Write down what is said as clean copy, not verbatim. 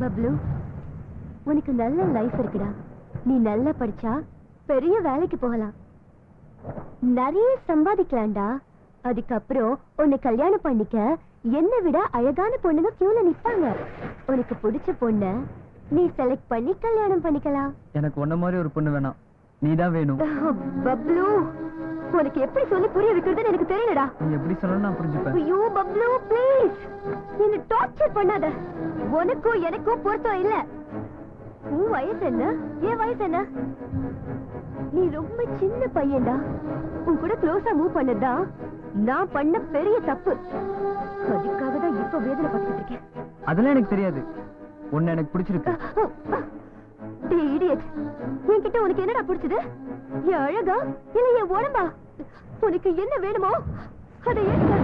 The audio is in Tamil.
பப்ளு, உனக்கு நல்ல லைஃப் இருக்குடா. நீ நல்லா படிச்சா பெரிய வேலைக்கு போகலாம், நிறைய சம்பாதிக்கலாம்டா. அதுக்கப்புறம் உன்னை கல்யாணம் பண்ணிக்க என்னை விட அழகான பொண்ணுங்க கியூல நிப்பாங்க. உனக்கு பிடிச்ச பொண்ண நீ செலக்ட் பண்ணி கல்யாணம் பண்ணிக்கலாம். எனக்கு உன்ன மாதிரி ஒரு பொண்ணு வேணாம், நீதான் வேணும். பப்ளு, உனக்கு எப்படி சொல்லி புரிய வைக்கிறதுன்னு எனக்கு தெரியலடா. நீ எப்படி சொல்லணும் நான் புரிஞ்சுப்பேன். ஐயோ பப்ளு, ப்ளீஸ் என்ன டார்ச்சர் பண்ணாத. உனக்கும் எனக்கும் பொருத்தம் இல்ல. உன் வயசு என்ன, என் வயசு என்ன? நீ ரொம்ப சின்ன பையன்டா. உன் கூட க்ளோஸா மூவ் பண்ணதா நான் பண்ண பெரிய தப்பு. அதுக்காக தான் இப்ப வேதனை பட்டுக்கிட்டு இருக்கேன். அதெல்லாம் எனக்கு தெரியாது. உன்னை எனக்கு பிடிச்சிருக்கு. என்கிட்ட உனக்கு என்னடா பிடிச்சது? என் அழகா இல்ல என் உடம்பா? உனக்கு என்ன வேணுமோ அதை எடுக்க.